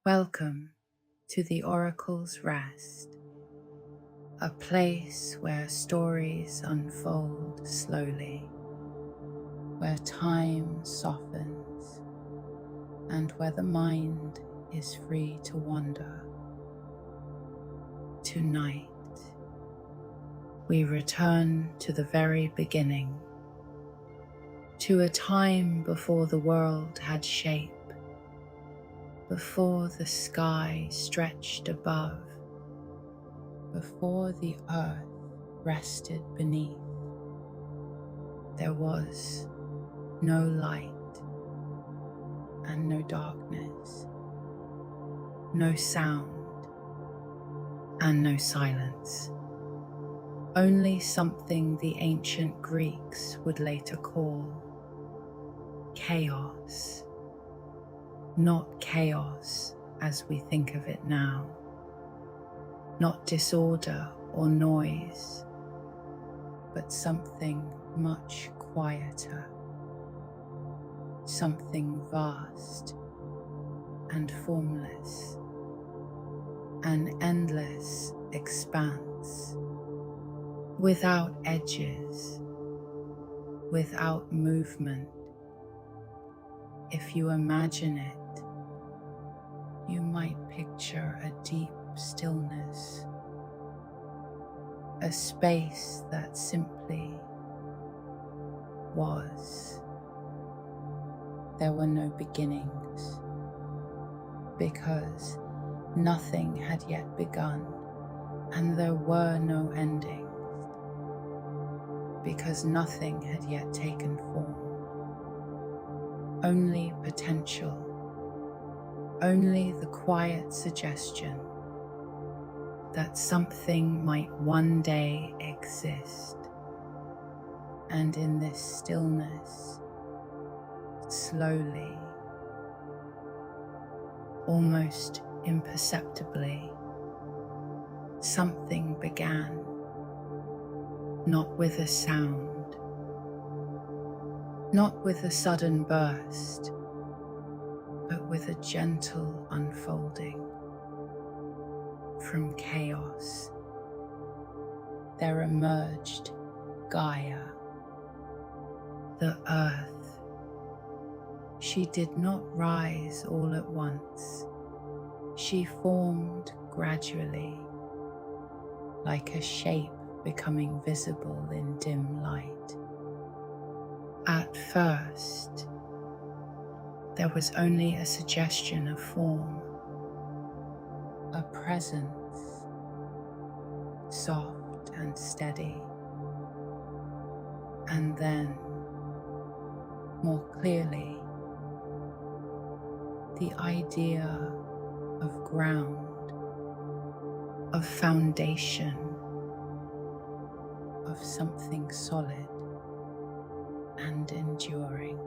Welcome to the Oracle's Rest, a place where stories unfold slowly, where time softens, and where the mind is free to wander. Tonight, we return to the very beginning, to a time before the world had shape, before the sky stretched above, before the earth rested beneath. There was no light and no darkness, no sound and no silence. Only something the ancient Greeks would later call chaos. Not chaos as we think of it now, not disorder or noise, but something much quieter, something vast and formless, an endless expanse, without edges, without movement. If you imagine it, you might picture a deep stillness, a space that simply was. There were no beginnings, because nothing had yet begun, and there were no endings, because nothing had yet taken form. Only potential, only the quiet suggestion that something might one day exist. And in this stillness, slowly, almost imperceptibly, something began, not with a sound, not with a sudden burst, but with a gentle unfolding. From chaos, there emerged Gaia, the earth. She did not rise all at once. She formed gradually, like a shape becoming visible in dim light. At first, there was only a suggestion of form, a presence, soft and steady, and then, more clearly, the idea of ground, of foundation, of something solid and enduring.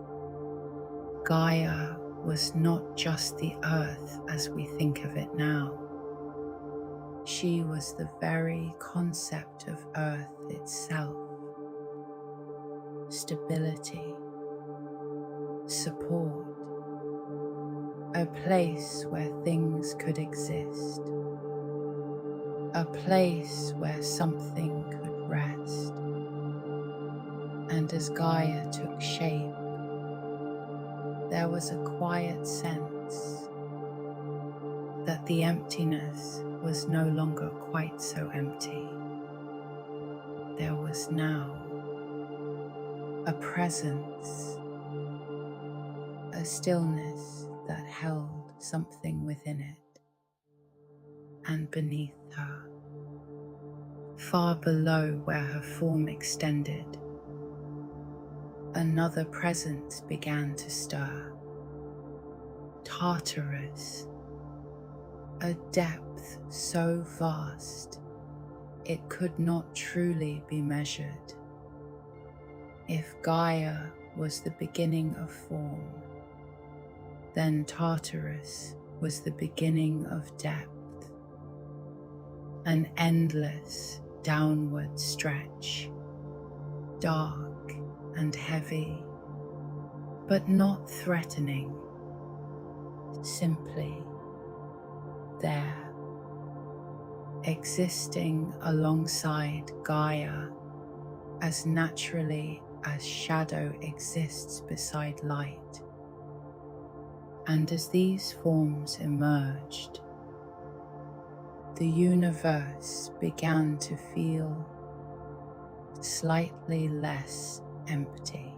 Gaia was not just the earth as we think of it now. She was the very concept of earth itself. Stability, support, a place where things could exist, a place where something could rest. And as Gaia took shape, there was a quiet sense that the emptiness was no longer quite so empty. There was now a presence, a stillness that held something within it. And beneath her, far below where her form extended, another presence began to stir. Tartarus, a depth so vast it could not truly be measured. If Gaia was the beginning of form, then Tartarus was the beginning of depth, an endless downward stretch, dark and heavy, but not threatening, simply there, existing alongside Gaia as naturally as shadow exists beside light. And as these forms emerged, the universe began to feel slightly less empty.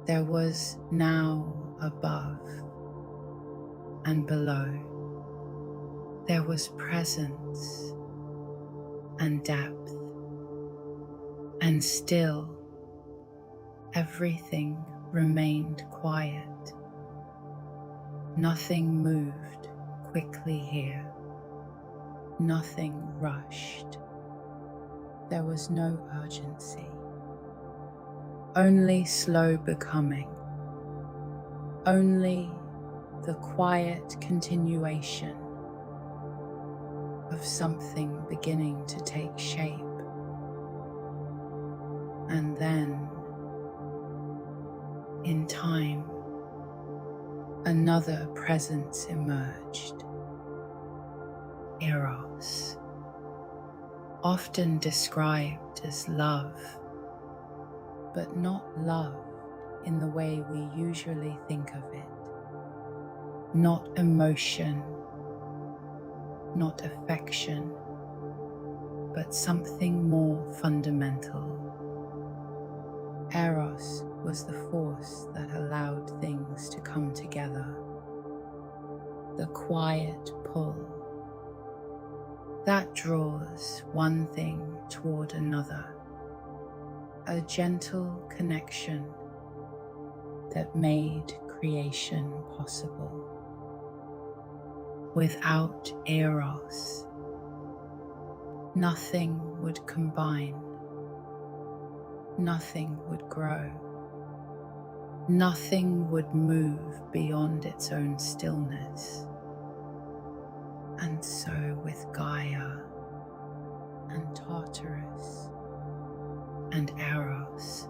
There was now above and below. There was presence and depth, and still everything remained quiet. Nothing moved quickly here. Nothing rushed. There was no urgency. Only slow becoming. Only the quiet continuation of something beginning to take shape. And then, in time, another presence emerged. Eros, often described as love, but not love in the way we usually think of it. Not emotion, not affection, but something more fundamental. Eros was the force that allowed things to come together. The quiet pull that draws one thing toward another. A gentle connection that made creation possible. Without Eros, nothing would combine. Nothing would grow. Nothing would move beyond its own stillness. And so with Gaia and Tartarus and Eros,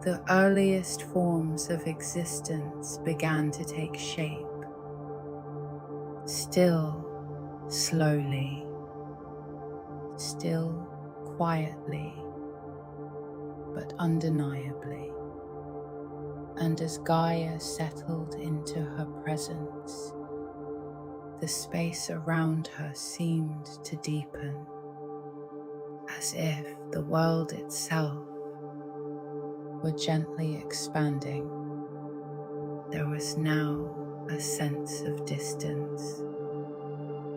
the earliest forms of existence began to take shape. Still slowly, still quietly, but undeniably. And as Gaia settled into her presence, the space around her seemed to deepen, as if the world itself were gently expanding. There was now a sense of distance,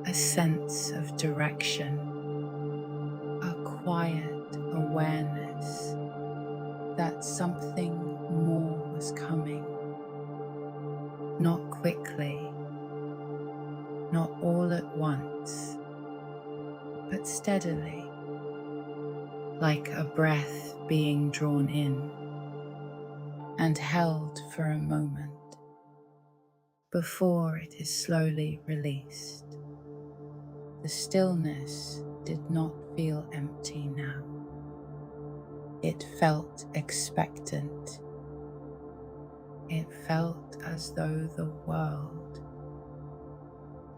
a sense of direction, a quiet awareness that something more was coming. Not quickly, not all at once, but steadily, like a breath being drawn in and held for a moment before it is slowly released. The stillness did not feel empty now. It felt expectant. It felt as though the world,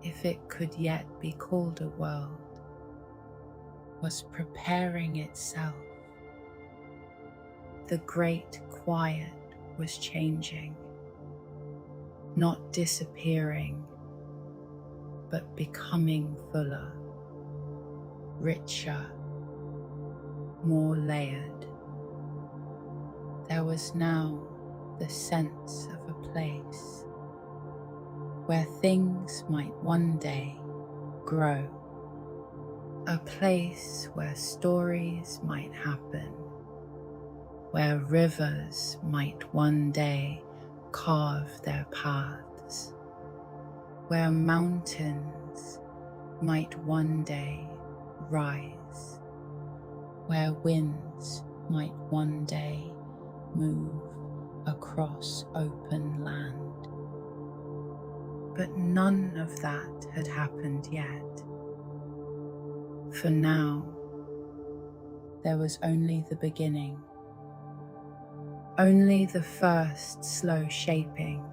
if it could yet be called a world, was preparing itself. The great quiet was changing, not disappearing, but becoming fuller, richer, more layered. There was now the sense of a place where things might one day grow, a place where stories might happen, where rivers might one day carve their paths, where mountains might one day rise, where winds might one day move across open land. But none of that had happened yet. For now, there was only the beginning, only the first slow shaping,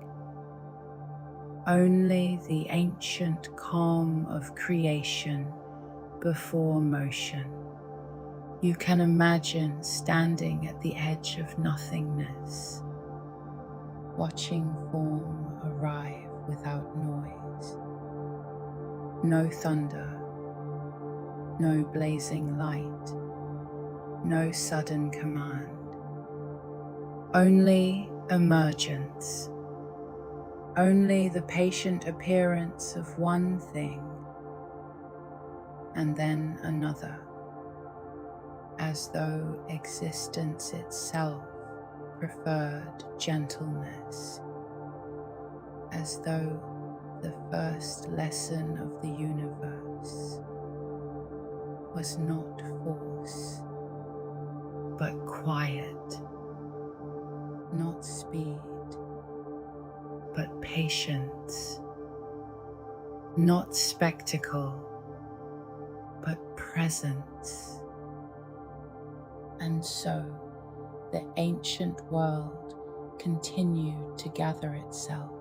only the ancient calm of creation before motion. You can imagine standing at the edge of nothingness, watching form arrive without noise. No thunder, no blazing light, no sudden command. Only emergence, only the patient appearance of one thing and then another, as though existence itself preferred gentleness, as though the first lesson of the universe was not force, but quiet, not speed, but patience, not spectacle, but presence. And so the ancient world continued to gather itself,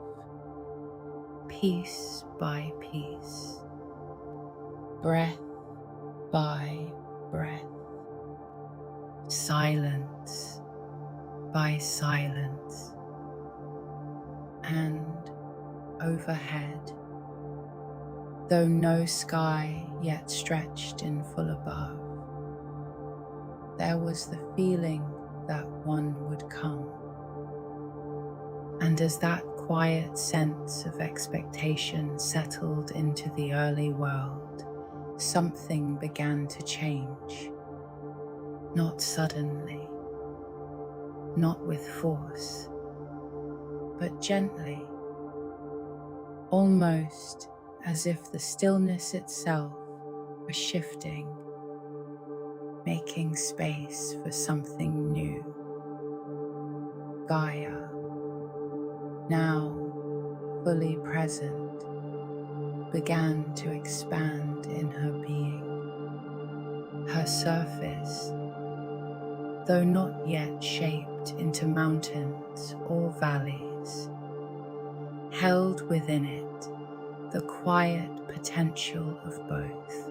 piece by piece, breath by breath, silence by silence, and overhead, though no sky yet stretched in full above, there was the feeling that one would come. And as that quiet sense of expectation settled into the early world, something began to change. Not suddenly, not with force, but gently, almost as if the stillness itself was shifting, making space for something new. Gaia, now fully present, began to expand in her being. Her surface, though not yet shaped into mountains or valleys, held within it the quiet potential of both.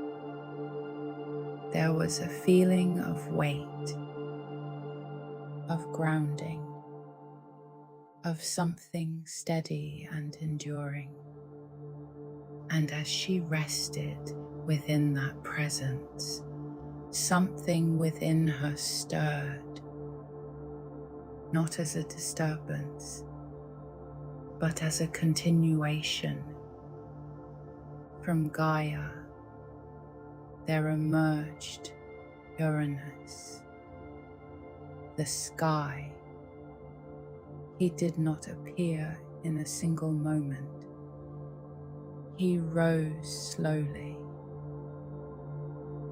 There was a feeling of weight, of grounding, of something steady and enduring. And as she rested within that presence, something within her stirred, not as a disturbance, but as a continuation. From Gaia, there emerged Uranus, the sky. He did not appear in a single moment. He rose slowly,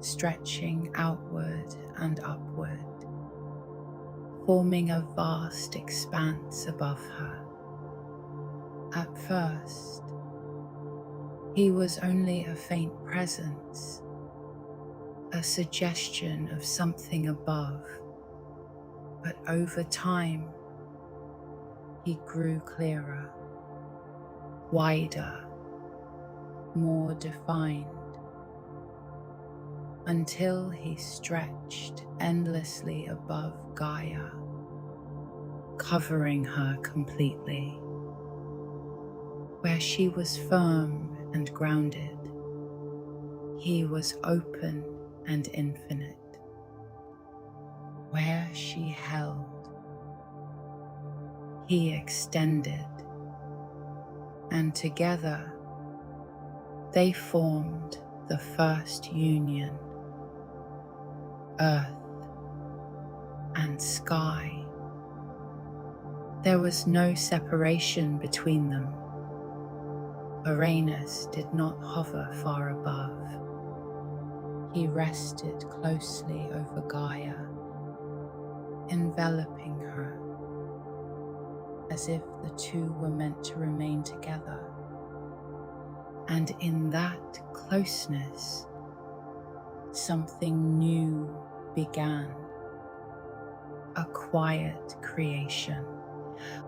stretching outward and upward, forming a vast expanse above her. At first, he was only a faint presence, a suggestion of something above, but over time, he grew clearer, wider, more defined, until he stretched endlessly above Gaia, covering her completely. Where she was firm and grounded, he was open and infinite. Where she held, he extended, and together they formed the first union, earth and sky. There was no separation between them. Uranus did not hover far above. He rested closely over Gaia, enveloping her, as if the two were meant to remain together. And in that closeness, something new began. A quiet creation,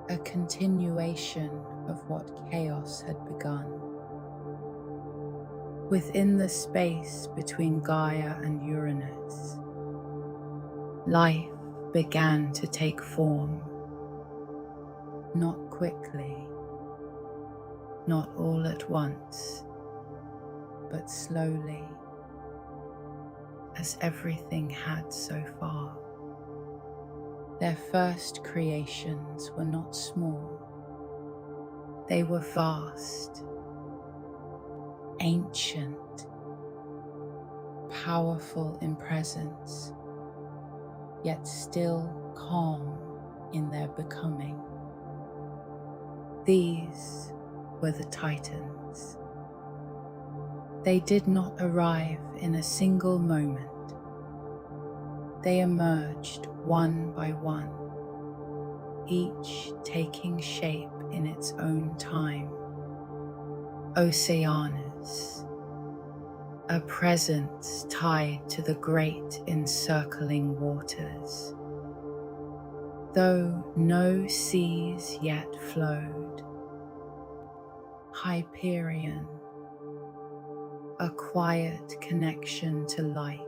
a continuation of what chaos had begun. Within the space between Gaia and Uranus, life began to take form, not quickly, not all at once, but slowly, as everything had so far. Their first creations were not small. They were vast, ancient, powerful in presence, yet still calm in their becoming. These were the Titans. They did not arrive in a single moment. They emerged one by one, each taking shape in its own time. Oceanus, a presence tied to the great encircling waters. Though no seas yet flowed, Hyperion, a quiet connection to light.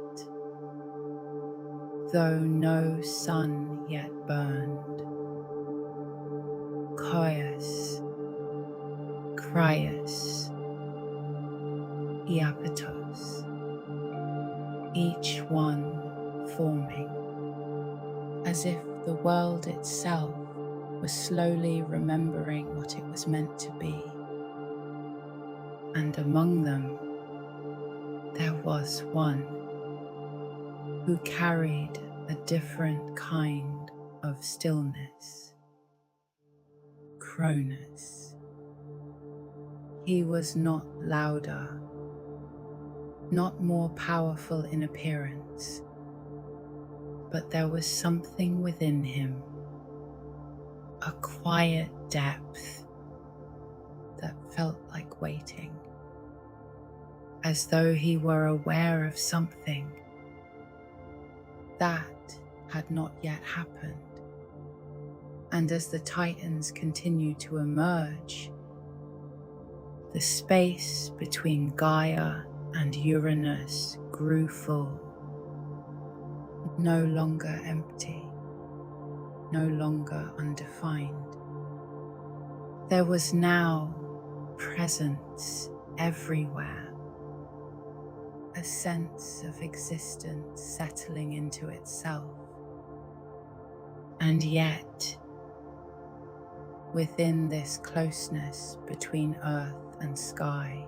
Though no sun yet burned, Caius, Crius, Iapetos, each one forming, as if the world itself was slowly remembering what it was meant to be. And among them, there was one who carried a different kind of stillness. Cronus. He was not louder, not more powerful in appearance, but there was something within him, a quiet depth that felt like waiting, as though he were aware of something that had not yet happened. And as the Titans continued to emerge, the space between Gaia and Uranus grew full, no longer empty, no longer undefined. There was now presence everywhere, a sense of existence settling into itself. And yet, within this closeness between earth and sky,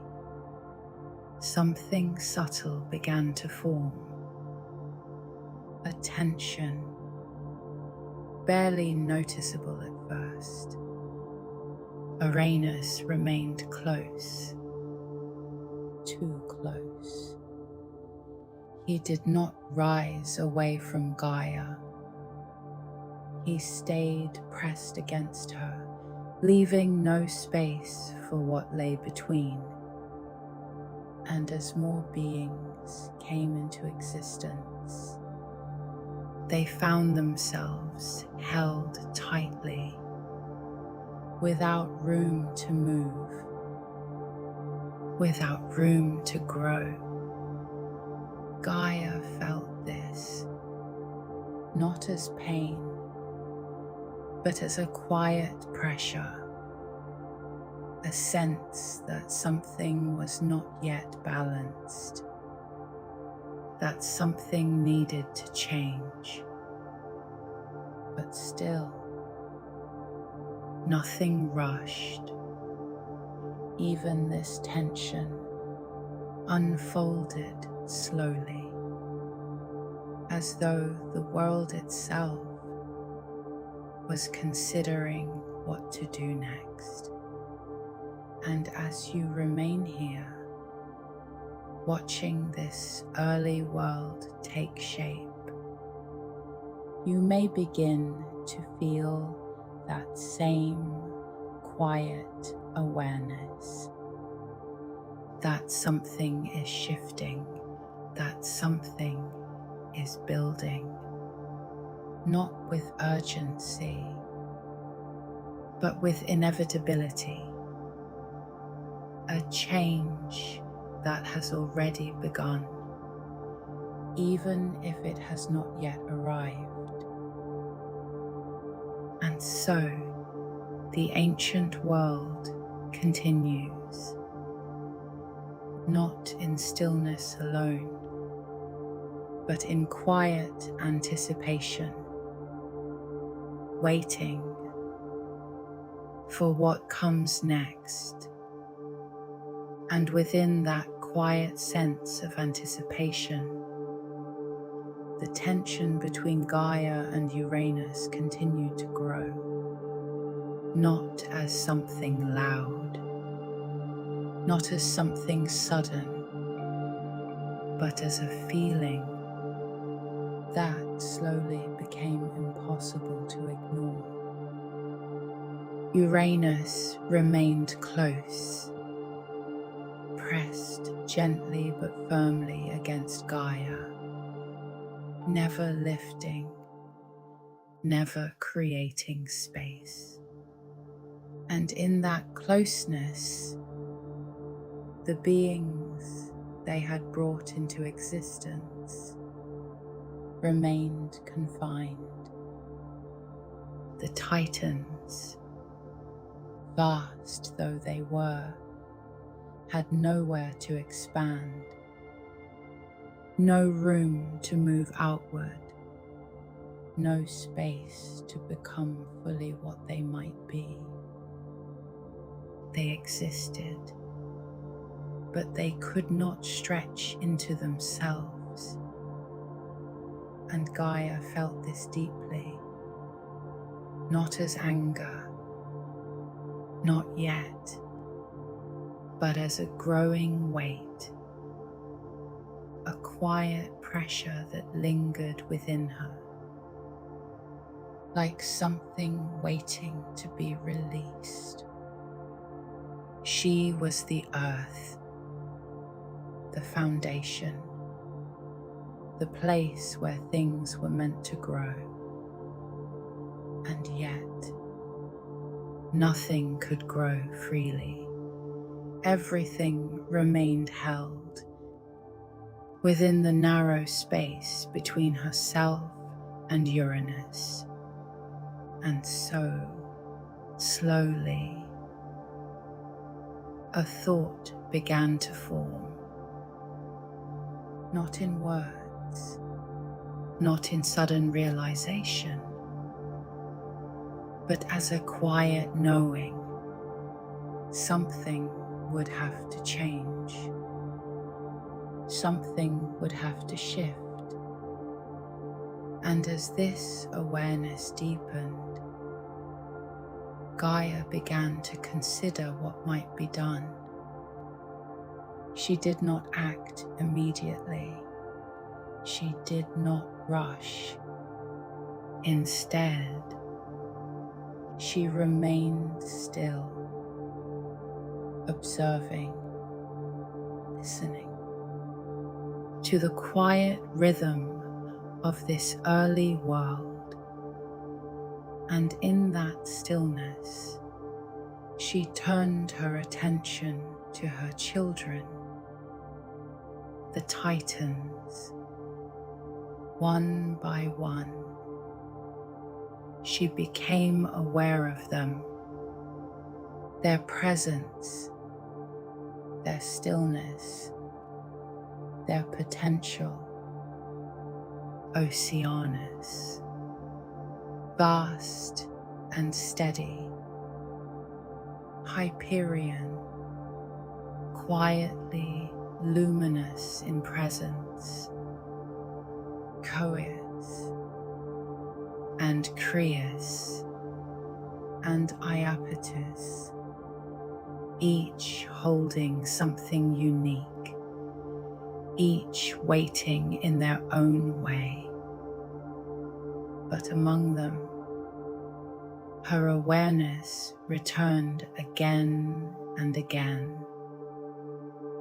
something subtle began to form. A tension, barely noticeable at first. Uranus remained close, too close. He did not rise away from Gaia. He stayed pressed against her, leaving no space for what lay between. And as more beings came into existence, they found themselves held tightly, without room to move, without room to grow. Gaia felt this, not as pain, but as a quiet pressure, a sense that something was not yet balanced, that something needed to change. But still, nothing rushed. Even this tension unfolded slowly, as though the world itself was considering what to do next. And as you remain here, watching this early world take shape, you may begin to feel that same quiet awareness that something is shifting, that something is building, not with urgency, but with inevitability, a change that has already begun, even if it has not yet arrived. And so, the ancient world continues, not in stillness alone, but in quiet anticipation, waiting for what comes next. And within that quiet sense of anticipation, the tension between Gaia and Uranus continued to grow, not as something loud, not as something sudden, but as a feeling that slowly became impossible to ignore. Uranus remained close, pressed gently but firmly against Gaia, never lifting, never creating space. And in that closeness, the beings they had brought into existence remained confined. The Titans, vast though they were, had nowhere to expand, no room to move outward, no space to become fully what they might be. They existed, but they could not stretch into themselves. And Gaia felt this deeply, not as anger, not yet, but as a growing weight, a quiet pressure that lingered within her, like something waiting to be released. She was the earth, the foundation, the place where things were meant to grow. And yet, nothing could grow freely. Everything remained held within the narrow space between herself and Uranus. And so, slowly, a thought began to form, not in words, not in sudden realization, but as a quiet knowing. Something would have to change. Something would have to shift. And as this awareness deepened, Gaia began to consider what might be done. She did not act immediately. She did not rush. Instead, she remained still, observing, listening to the quiet rhythm of this early world. And in that stillness, she turned her attention to her children, the Titans. One by one, she became aware of them, their presence, their stillness, their potential. Oceanus, vast and steady. Hyperion, quietly luminous in presence. Coeus and Creus and Iapetus, each holding something unique, each waiting in their own way. But among them, her awareness returned again and again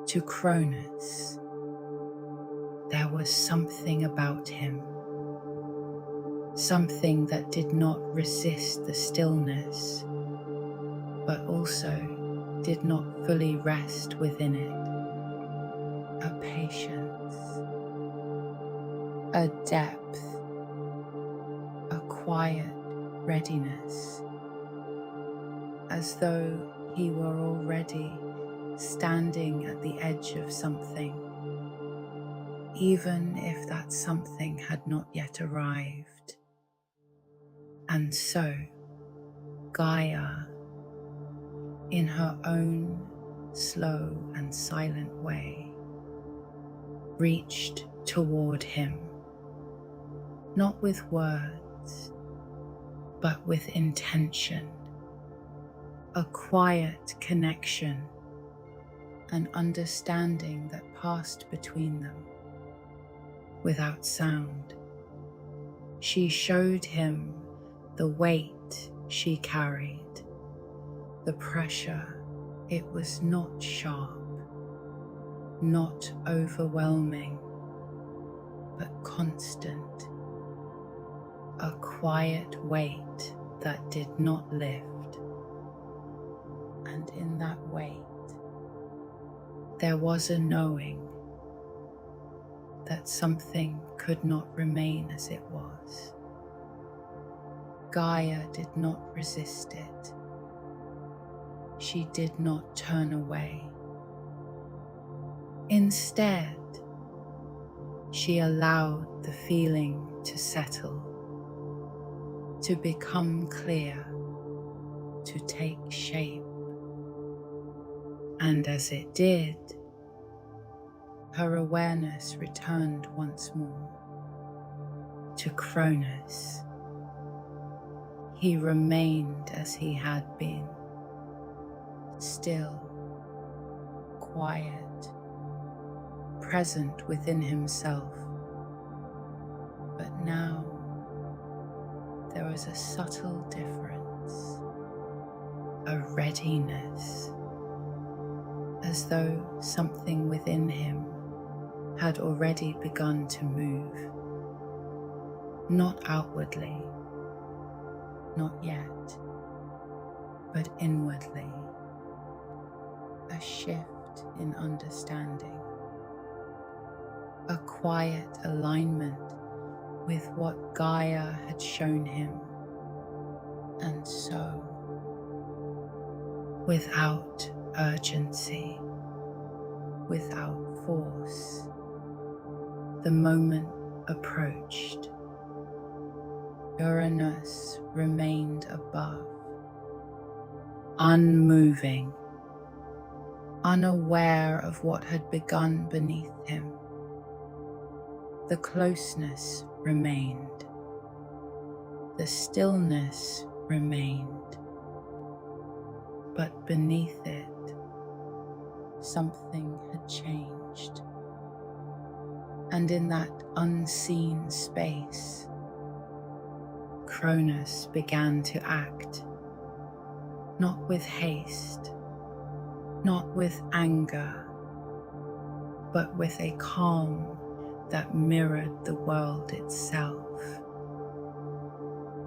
to Cronus. There was something about him, something that did not resist the stillness, but also did not fully rest within it. A patience, a depth, a quiet readiness, as though he were already standing at the edge of something, even if that something had not yet arrived. And so, Gaia, in her own slow and silent way, reached toward him, not with words, but with intention, a quiet connection, an understanding that passed between them without sound. She showed him the weight she carried, the pressure. It was not sharp, not overwhelming, but constant, a quiet weight that did not lift. And in that weight, there was a knowing that something could not remain as it was. Gaia did not resist it. She did not turn away. Instead, she allowed the feeling to settle, to become clear, to take shape. And as it did, her awareness returned once more to Cronus. He remained as he had been, still, quiet, present within himself. But now there was a subtle difference, a readiness, as though something within him had already begun to move, not outwardly, not yet, but inwardly, a shift in understanding, a quiet alignment with what Gaia had shown him. And so, without urgency, without force, the moment approached. Uranus remained above, unmoving, unaware of what had begun beneath him. The closeness remained, the stillness remained, but beneath it, something had changed. And in that unseen space, Cronus began to act, not with haste, not with anger, but with a calm that mirrored the world itself.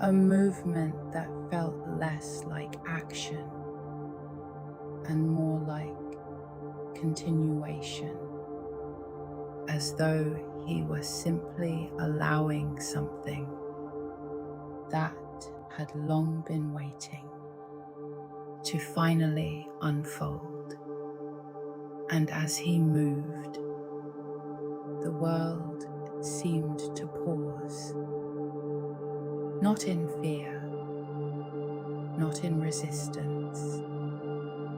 A movement that felt less like action and more like continuation, as though he was simply allowing something that had long been waiting to finally unfold. And as he moved, the world seemed to pause, not in fear, not in resistance,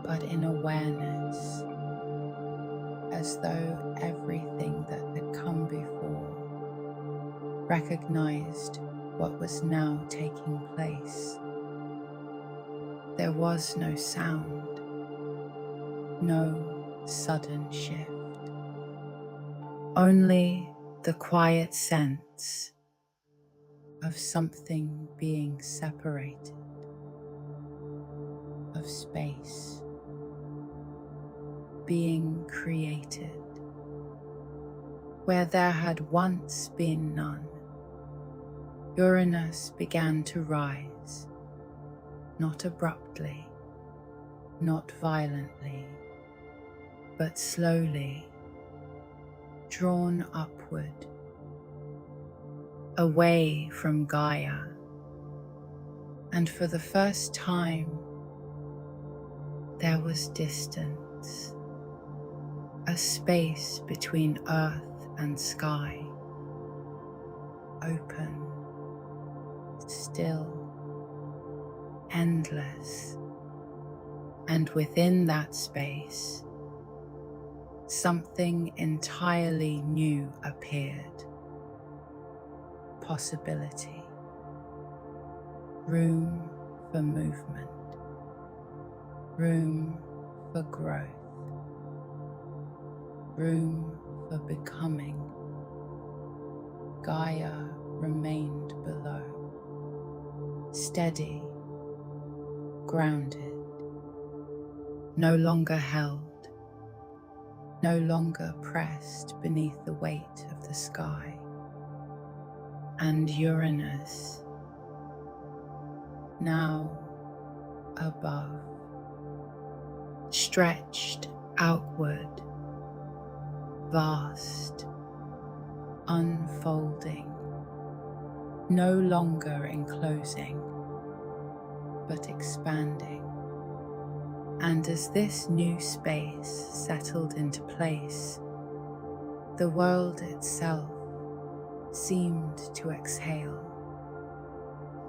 but in awareness, as though everything that had come before recognized what was now taking place. There was no sound, no sudden shift, only the quiet sense of something being separated, of space being created where there had once been none. Uranus began to rise, not abruptly, not violently, but slowly, drawn upward, away from Gaia. And for the first time, there was distance, a space between earth and sky, open, still, endless. And within that space, something entirely new appeared. Possibility. Room for movement. Room for growth. Room for becoming. Gaia remained below, steady, grounded, no longer held, no longer pressed beneath the weight of the sky. And Uranus, now above, stretched outward, vast, unfolding, no longer enclosing, but expanding. And as this new space settled into place, the world itself seemed to exhale,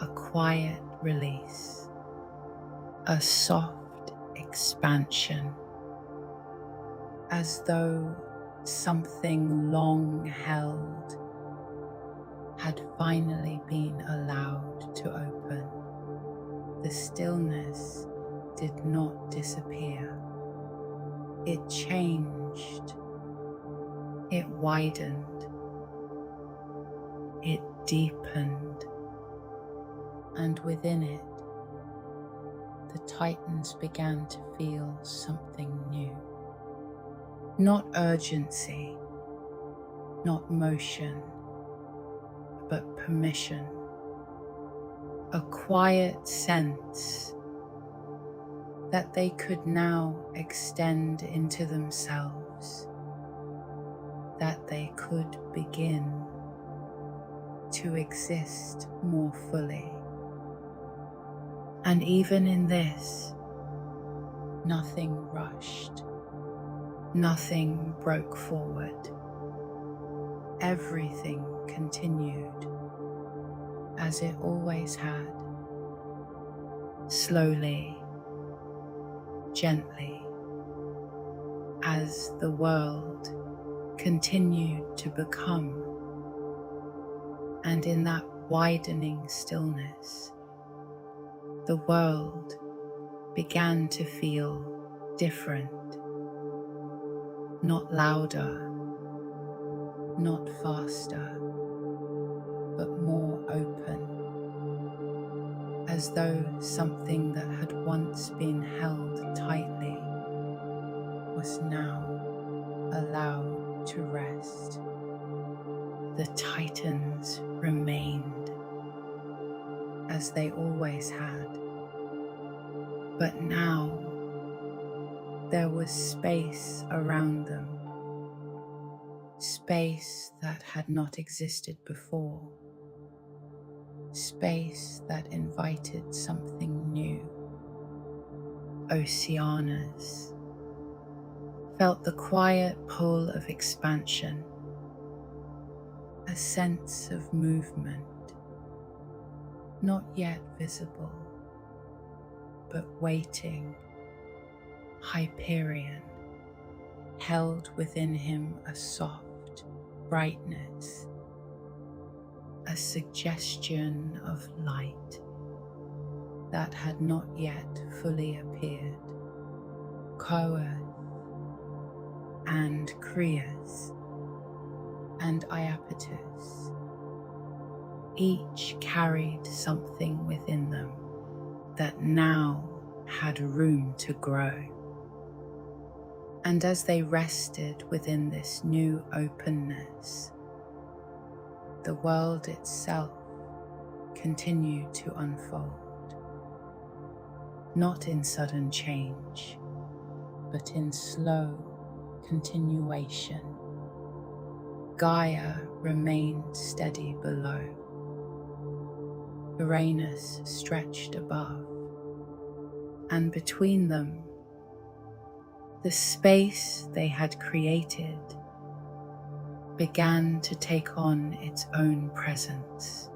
a quiet release, a soft expansion, as though something long held had finally been allowed to open. The stillness did not disappear. It changed. It widened. It deepened. And within it, the Titans began to feel something new. Not urgency, not motion, but permission. A quiet sense that they could now extend into themselves, that they could begin to exist more fully. And even in this, nothing rushed, nothing broke forward. Everything continued as it always had, slowly, gently, as the world continued to become. And in that widening stillness, the world began to feel different, not louder, not faster, but more open, as though something that had once been held tightly was now allowed to rest. The Titans remained as they always had, but now there was space around them, space that had not existed before, space that invited something new. Oceanus felt the quiet pull of expansion, a sense of movement, not yet visible, but waiting. Hyperion held within him a soft brightness, a suggestion of light that had not yet fully appeared. Coeus and Creus and Iapetus each carried something within them that now had room to grow. And as they rested within this new openness, the world itself continued to unfold. not in sudden change, but in slow continuation. Gaia remained steady below. Uranus stretched above, and between them, the space they had created began to take on its own presence,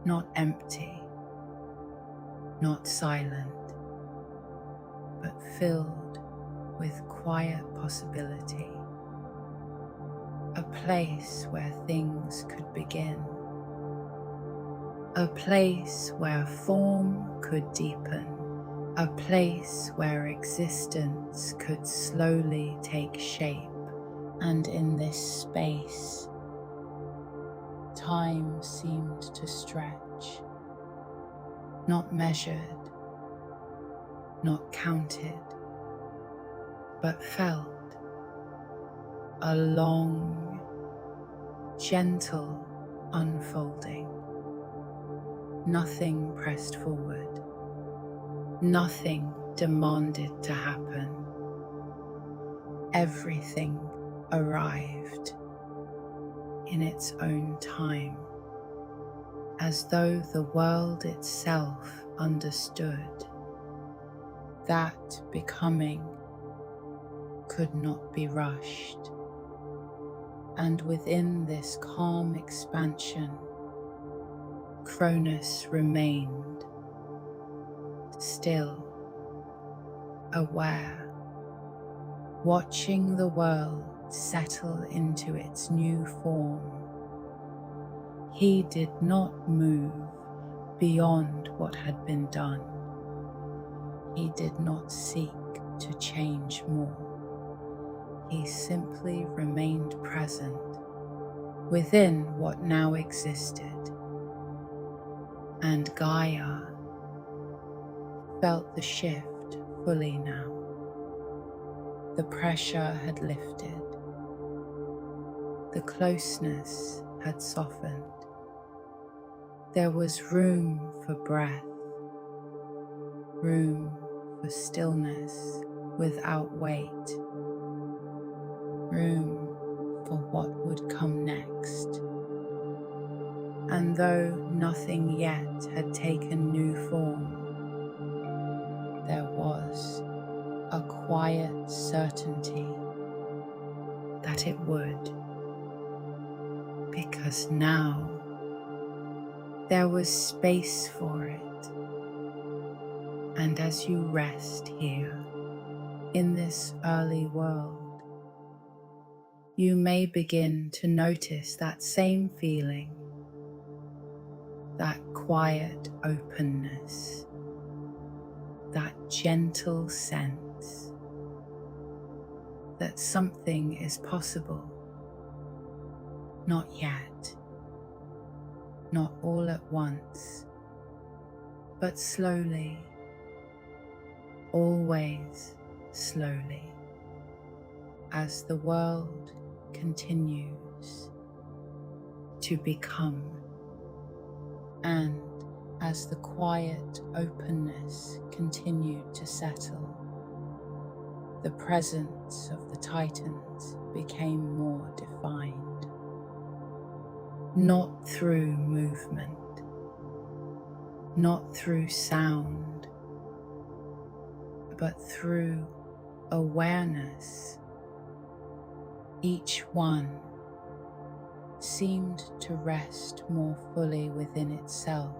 not empty, not silent, but filled with quiet possibility, a place where things could begin, a place where form could deepen, a place where existence could slowly take shape. And in this space, time seemed to stretch, not measured, not counted, but felt, a long, gentle unfolding. Nothing pressed forward, nothing demanded to happen. Everything arrived in its own time, as though the world itself understood that becoming could not be rushed. And within this calm expansion, Cronus remained still, aware, watching the world settle into its new form. He did not move beyond what had been done. He did not seek to change more. He simply remained present within what now existed. And Gaia felt the shift fully now. The pressure had lifted. The closeness had softened. There was room for breath, room for stillness without weight, room for what would come next. And though nothing yet had taken new form, there was a quiet certainty that it would. Because now there was space for it. And as you rest here in this early world, you may begin to notice that same feeling, that quiet openness, that gentle sense that something is possible. Not yet, not all at once, but slowly, always slowly, as the world continues to become, and as the quiet openness continued to settle, the presence of the Titans became more defined. Not through movement, not through sound, but through awareness. Each one seemed to rest more fully within itself,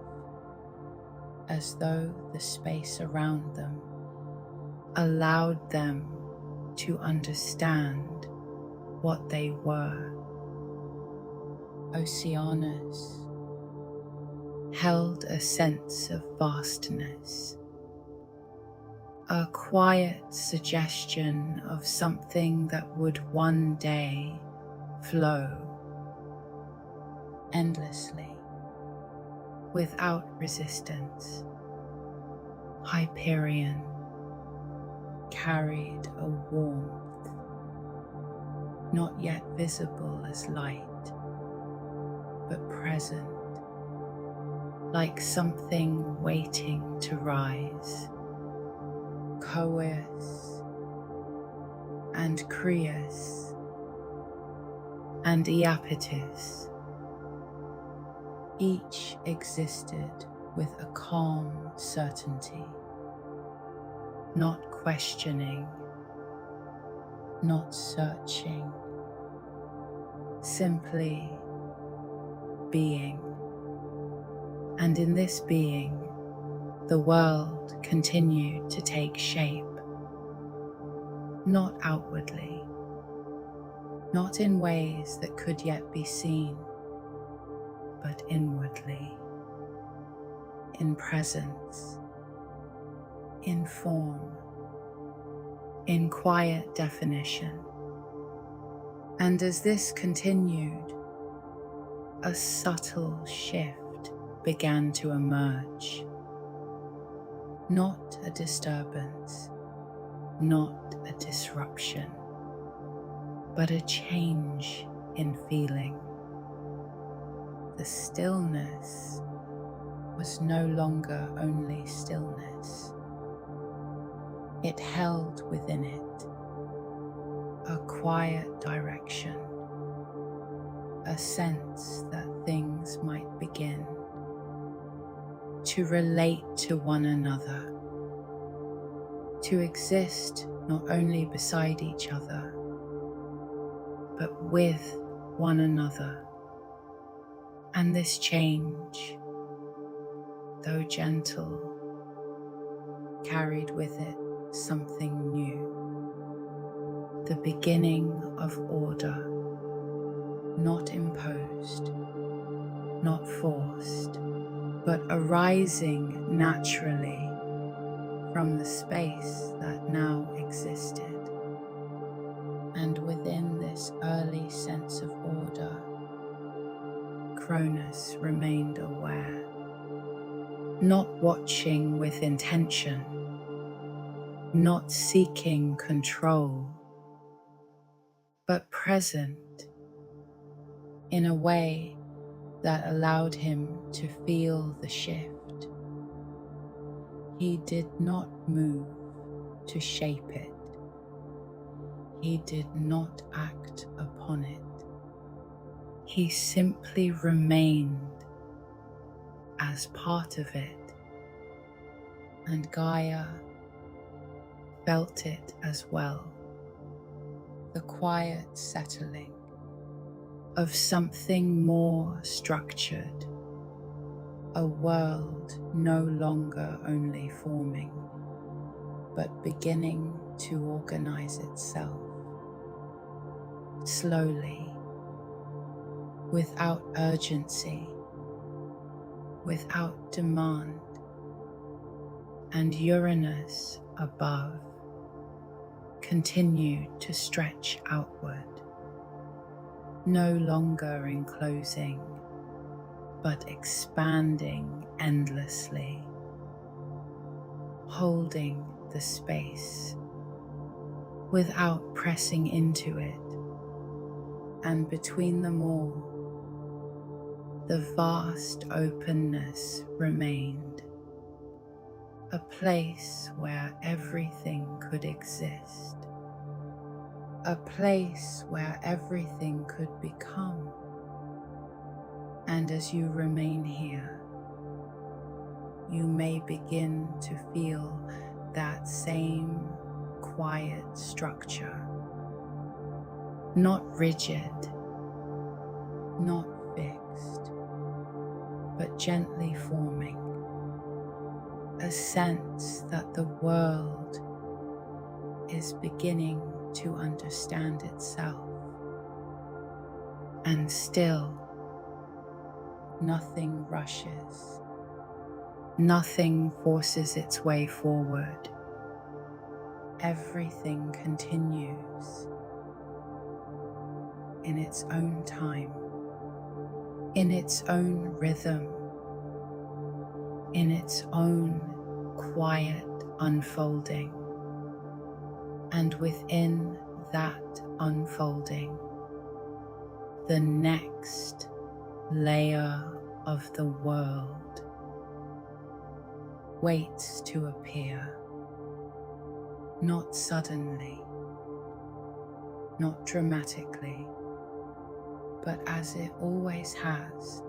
as though the space around them allowed them to understand what they were. Oceanus held a sense of vastness, a quiet suggestion of something that would one day flow endlessly, without resistance. Hyperion carried a warmth, not yet visible as light, but present, like something waiting to rise. Coeus and Creus and Iapetus each existed with a calm certainty, not questioning, not searching, simply being. And in this being, the world continued to take shape, not outwardly, not in ways that could yet be seen, but inwardly, in presence, in form, in quiet definition. And as this continued, a subtle shift began to emerge. Not a disturbance, not a disruption, but a change in feeling. The stillness was no longer only stillness. It held within it a quiet direction, a sense that things might begin to relate to one another, to exist not only beside each other, but with one another. And this change, though gentle, carried with it something new, the beginning of order, not imposed, not forced, but arising naturally from the space that now existed. And within this early sense of order, Cronus remained aware, not watching with intention, not seeking control, but present in a way that allowed him to feel the shift. He did not move to shape it. He did not act upon it. He simply remained as part of it, and Gaia felt it as well. The quiet settling of something more structured, a world no longer only forming, but beginning to organize itself slowly, without urgency, without demand. And Uranus above continued to stretch outward, no longer enclosing, but expanding endlessly, holding the space without pressing into it. And between them all, the vast openness remained, a place where everything could exist, a place where everything could become. And as you remain here, you may begin to feel that same quiet structure, not rigid, not fixed, but gently forming, a sense that the world is beginning to understand itself. And still, nothing rushes, nothing forces its way forward. Everything continues in its own time, in its own rhythm, in its own quiet unfolding. And within that unfolding, the next layer of the world waits to appear, not suddenly, not dramatically, but as it always has,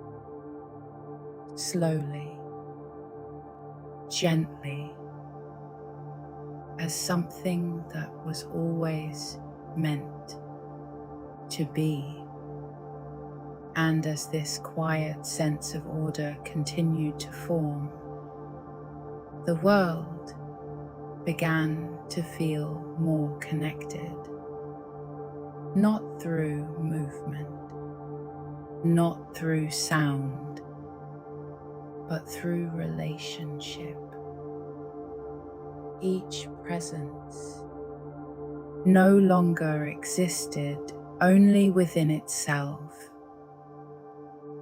slowly, gently, as something that was always meant to be. And as this quiet sense of order continued to form, the world began to feel more connected, not through movement, not through sound, but through relationship. Each presence no longer existed only within itself.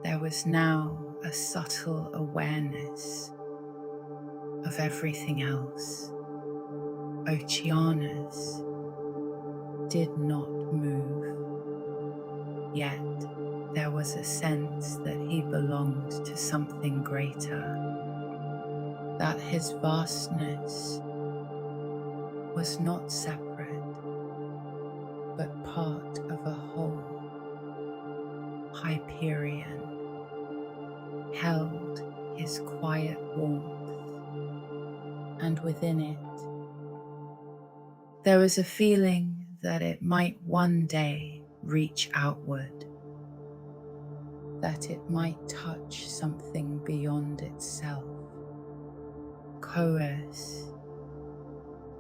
There was now a subtle awareness of everything else. Oceanus did not move, yet there was a sense that he belonged to something greater, that his vastness was not separate, but part of a whole. Hyperion held his quiet warmth, and within it there was a feeling that it might one day reach outward, that it might touch something beyond itself. Coeus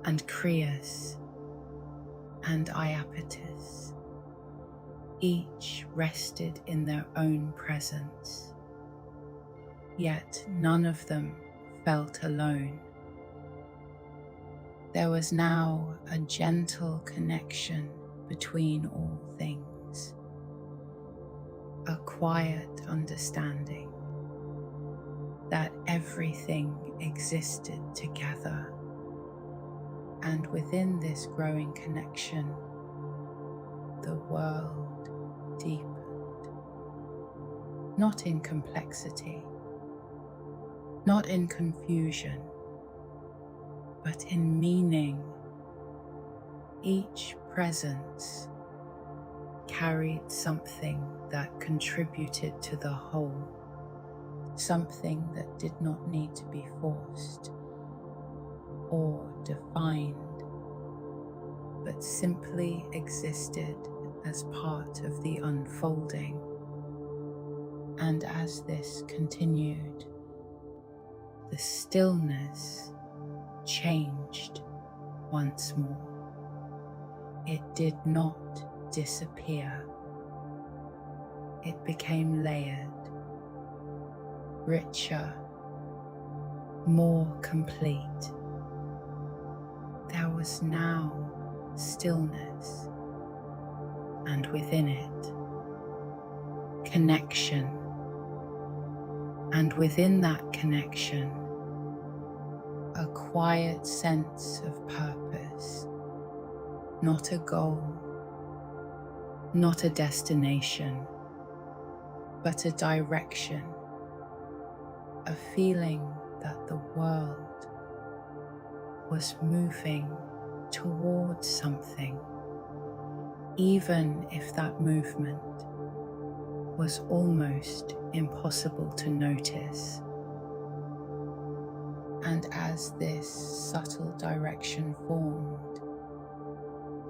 and Creus and Iapetus each rested in their own presence, yet none of them felt alone. There was now a gentle connection between all things, a quiet understanding that everything existed together, and within this growing connection, the world deepened, not in complexity, not in confusion, but in meaning. Each presence carried something that contributed to the whole, something that did not need to be forced or defined, but simply existed as part of the unfolding. And as this continued, the stillness changed once more. It did not disappear. It became layered, richer, more complete. There was now stillness, and within it, connection, and within that connection, a quiet sense of purpose, not a goal, not a destination, but a direction, a feeling that the world was moving towards something, even if that movement was almost impossible to notice. And as this subtle direction formed,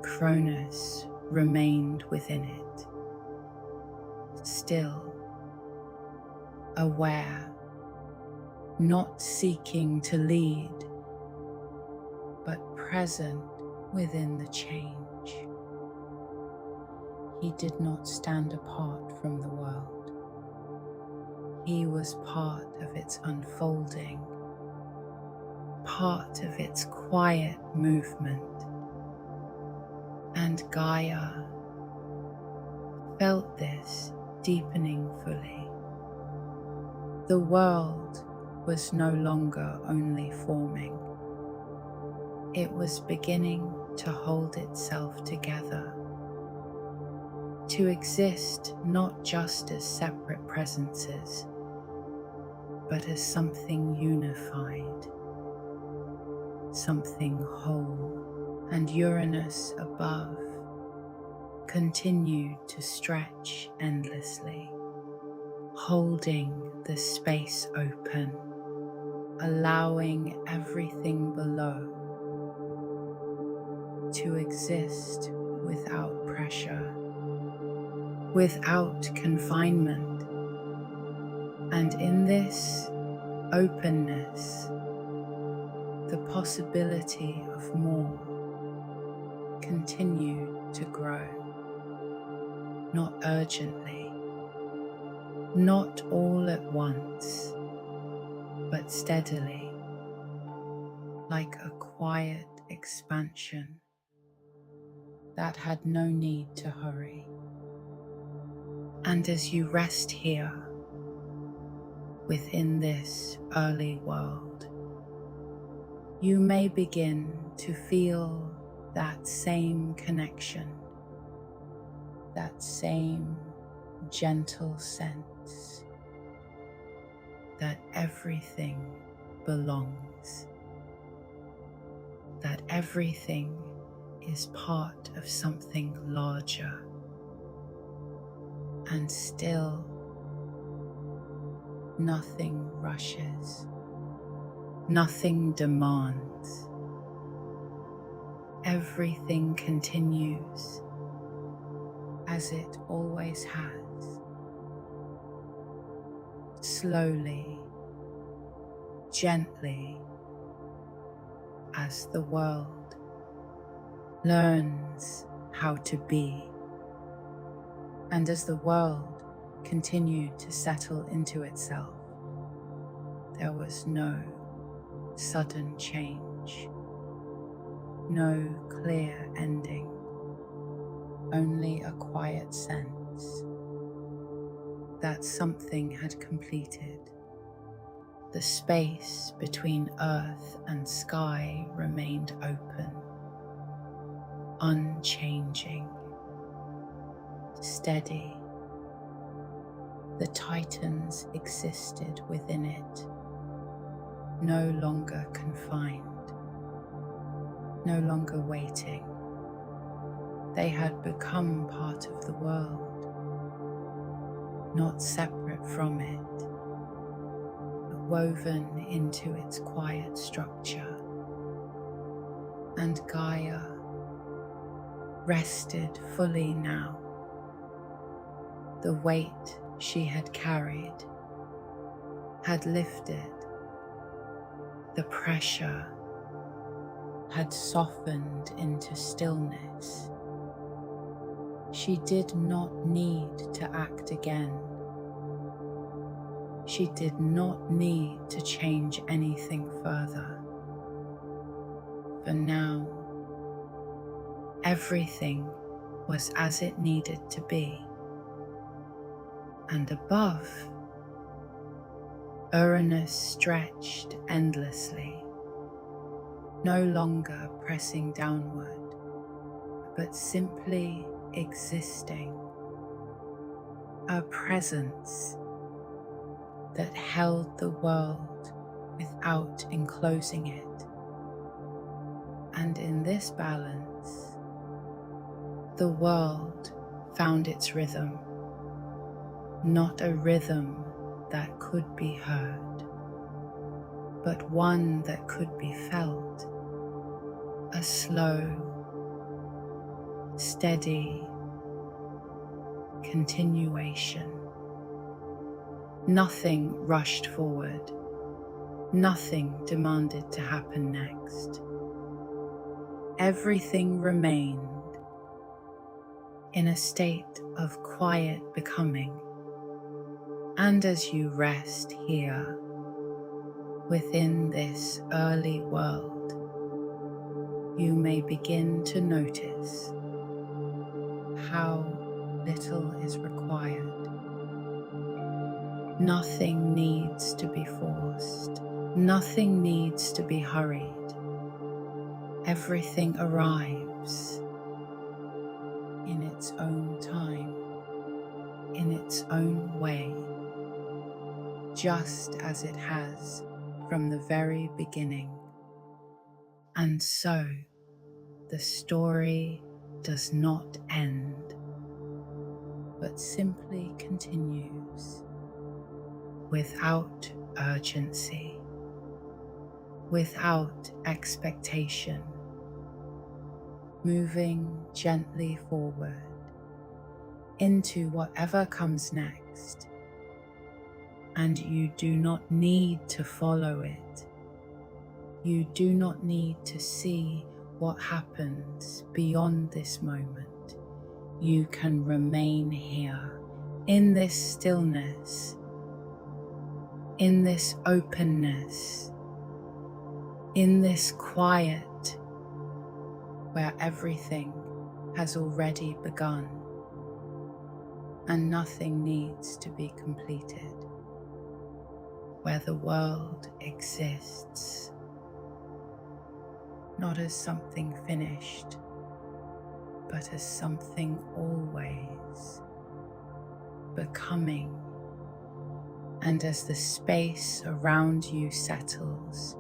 Cronus remained within it, still, aware, not seeking to lead, but present within the change. He did not stand apart from the world. He was part of its unfolding, part of its quiet movement, and Gaia felt this deepening fully. The world was no longer only forming. It was beginning to hold itself together, to exist not just as separate presences, but as something unified, something whole. and Uranus above continued to stretch endlessly, holding the space open, allowing everything below to exist without pressure, without confinement. And in this openness, the possibility of more continued to grow, not urgently, not all at once, but steadily, like a quiet expansion that had no need to hurry. And as you rest here within this early world, you may begin to feel that same connection, that same gentle sense that everything belongs, that everything is part of something larger, and still nothing rushes, nothing demands. Everything continues as it always has, slowly, gently, as the world learns how to be, and as the world continued to settle into itself. There was no sudden change, no clear ending, only a quiet sense that something had completed. The space between earth and sky remained open, unchanging, steady. The titans existed within it, no longer confined, no longer waiting. They had become part of the world, not separate from it, but woven into its quiet structure. And Gaia rested fully now. The weight she had carried had lifted. The pressure had softened into stillness. She did not need to act again. She did not need to change anything further. For now, everything was as it needed to be. And above, Uranus stretched endlessly, no longer pressing downward, but simply existing, a presence that held the world without enclosing it. And in this balance, the world found its rhythm, not a rhythm that could be heard, but one that could be felt, a slow, steady continuation. Nothing rushed forward, nothing demanded to happen next. Everything remained in a state of quiet becoming. And as you rest here within this early world, you may begin to notice how little is required. Nothing needs to be forced. Nothing needs to be hurried. Everything arrives in its own time, in its own way, just as it has from the very beginning. And so, the story does not end, but simply continues without urgency, without expectation, moving gently forward into whatever comes next, and you do not need to follow it. You do not need to see what happens beyond this moment. You can remain here in this stillness, in this openness, in this quiet where everything has already begun and nothing needs to be completed, where the world exists not as something finished, but as something always becoming. And as the space around you settles,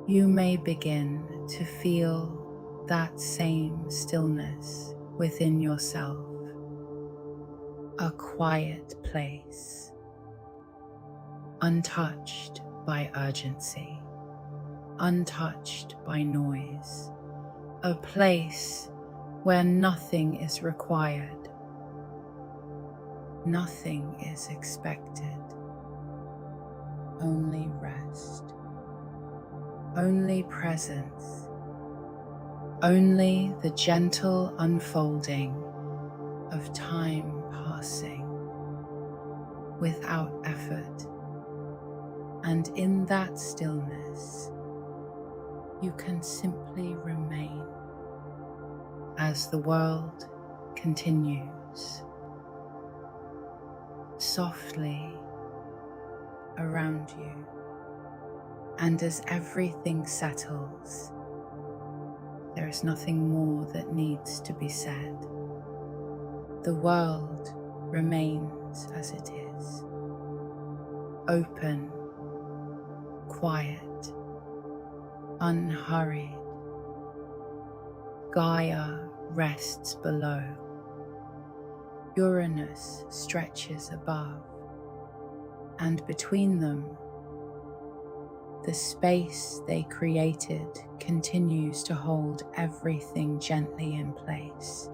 you may begin to feel that same stillness within yourself, a quiet place, untouched by urgency, untouched by noise, a place where nothing is required, nothing is expected, only rest, only presence, only the gentle unfolding of time passing without effort. And in that stillness, you can simply remain as the world continues softly around you, and as everything settles, there is nothing more that needs to be said. The world remains as it is, open, quiet, unhurried. Gaia rests below. Uranus stretches above, and between them, the space they created continues to hold everything gently in place.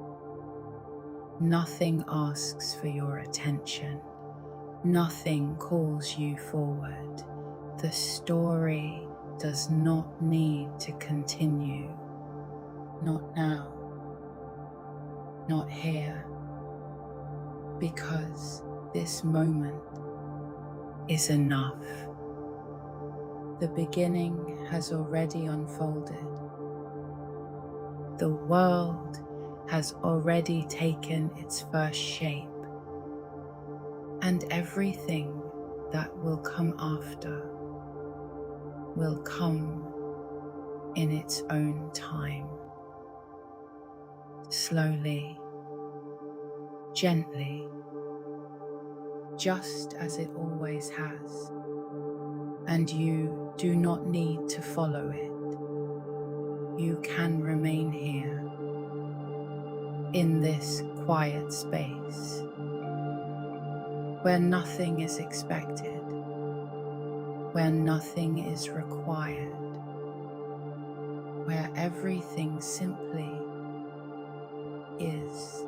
Nothing asks for your attention. Nothing calls you forward. The story does not need to continue. Not now. Not here. Because this moment is enough. The beginning has already unfolded. The world has already taken its first shape, and everything that will come after will come in its own time. Slowly, gently, just as it always has, and you do not need to follow it. You can remain here in this quiet space where nothing is expected, where nothing is required, where everything simply is.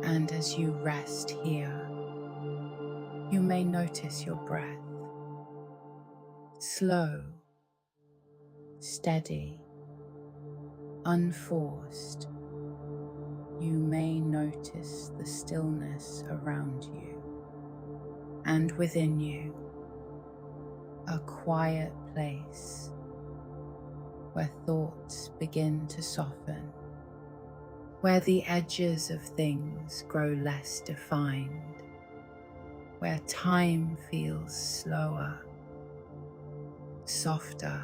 And as you rest here, you may notice your breath. Slow, steady, unforced. You may notice the stillness around you and within you, a quiet place where thoughts begin to soften, where the edges of things grow less defined, where time feels slower, softer,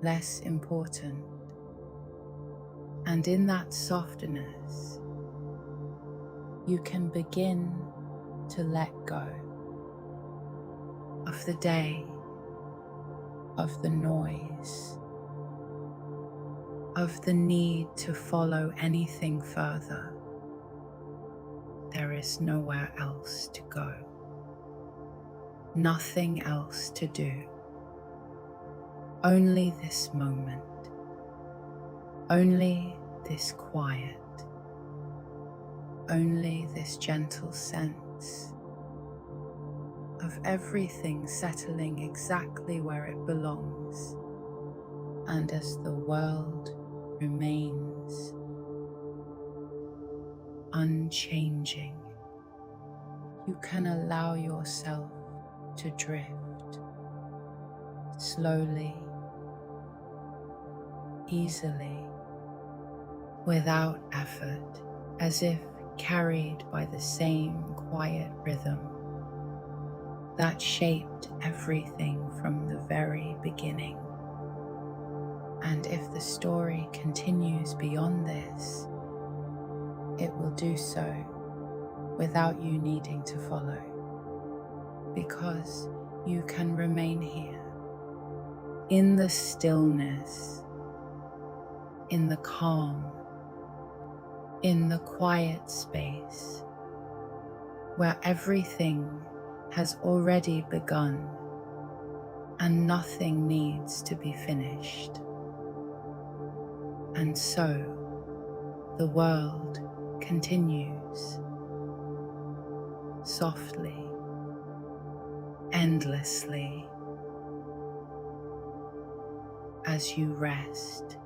less important. And in that softness, you can begin to let go of the day, of the noise, of the need to follow anything further. There is nowhere else to go, nothing else to do. Only this moment, only this quiet, only this gentle sense of everything settling exactly where it belongs. And as the world remains unchanging, you can allow yourself to drift slowly, easily, without effort, as if carried by the same quiet rhythm that shaped everything from the very beginning. And if the story continues beyond this, it will do so without you needing to follow, because you can remain here in the stillness, in the calm, in the quiet space where everything has already begun and nothing needs to be finished. And so the world continues softly, endlessly, as you rest